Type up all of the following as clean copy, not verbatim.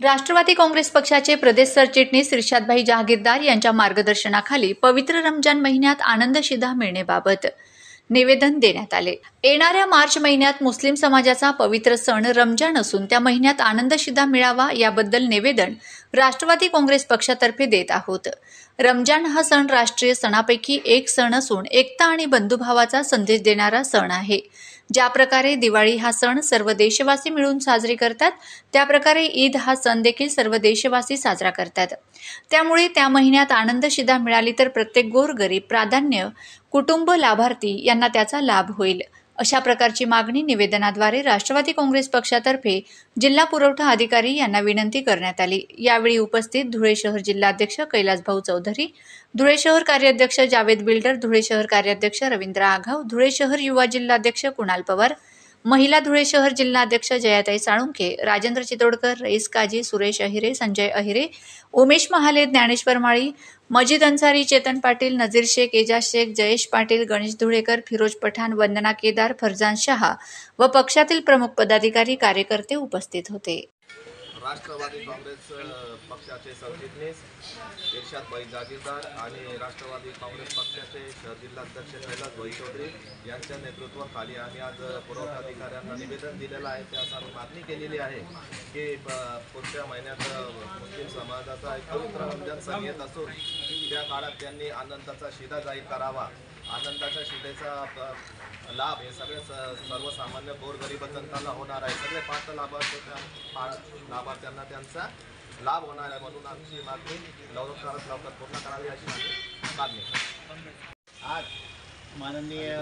राष्ट्रवादी काँग्रेस पक्षाचे प्रदेश सरचिटणीस रिशादभाई जहागीरदार यांच्या मार्गदर्शनाखाली पवित्र रमजान महिन्यात आनंद शिधा मिळण्याबाबत निवेदन देण्यात आले। येणाऱ्या मार्च महिन्यात मुस्लिम समाजाचा पवित्र सण रमजान असून त्या महिन्यात आनंद शिधा मिळावा याबद्दल निवेदन राष्ट्रवादी काँग्रेस पक्षातर्फे देत आहोत। रमजान हा सण राष्ट्रीय सणापैकी एक सण असून एकता आणि बंधुभावाचा संदेश देणारा सण आहे। ज्या प्रकारे दिवाळी हा सण सर्व देशवासी मिळून साजरी करतात, त्या प्रकारे ईद हा सण देखील सर्व देशवासी साजरा करतात। त्यामुळे त्या महिन्यात आनंद शिधा मिळाली तर प्रत्येक गोरगरीब, प्राधान्य कुटुंब, लाभार्थी यांना त्याचा लाभ होईल, अशा प्रकारची मागणी निवेदनाद्वारे राष्ट्रवादी काँग्रेस पक्षातर्फे जिल्हा पुरवठा अधिकारी यांना विनंती करण्यात आली। यावेळी उपस्थित धुळे शहर जिल्हाध्यक्ष कैलासभाऊ चौधरी, धुळे शहर कार्याध्यक्ष जावेद बिल्डर, धुळे शहर कार्याध्यक्ष रवींद्र आघाव, धुळे शहर युवा जिल्हाध्यक्ष कुणाल पवार, महिला धुळे शहर जिल्हाध्यक्ष जयाताई साळुंखे, राजेंद्र चितोडकर, रईस काजी, सुरेश अहिरे, संजय अहिरे, उमेश महाले, ज्ञानेश्वर माळी, मजीद अन्सारी, चेतन पाटील, नजीर शेख, एजाज शेख, जयेश पाटील, गणेश धुळेकर, फिरोज पठाण, वंदना केदार, फरजान शहा व पक्षातील प्रमुख पदाधिकारी कार्यकर्ते उपस्थित होते। राष्ट्रवादी काँग्रेस पक्षाचे सरचिटणीस रिशादभाई जहागीरदार आणि राष्ट्रवादी काँग्रेस पक्षाचे जिल्हाध्यक्ष कैलासभाई चौधरी यांच्या नेतृत्वाखाली आम्ही आज पुरवठा अधिकाऱ्यांना निवेदन दिलेलं आहे। त्यास आम्ही मागणी केलेली आहे की पुढच्या महिन्यात मुस्लिम समाजाचा एक पवित्र रमजान सण येत असून त्या काळात त्यांनी आनंदाचा शिधा जाहीर करावा। आनंदाच्या शिधेचा लाभ हे सगळे सर्वसामान्य गोरगरीब जनताला होणार आहे। सगळे पात्र लाभार्थ्यांना त्यांचा लाभ होणार आहे, म्हणून आमची मागणी लवकरात लवकर पूर्ण करावी अशी मागणी। आज माननीय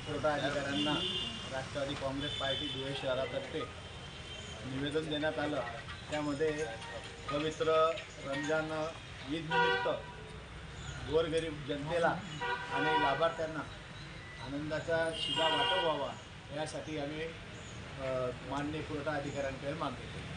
पुरवठा अधिकाऱ्यांना राष्ट्रवादी काँग्रेस पार्टी धुळे शहरातर्फे निवेदन देण्यात आलं। त्यामध्ये पवित्र रमजान ईद निमित्त गोरगरीब जनतेला आणि लाभार्थ्यांना आनंदाचा शिधा वाटप व्हावा यासाठी आम्ही माननीय पुरवठा अधिकाऱ्यांकडे मागणी केली।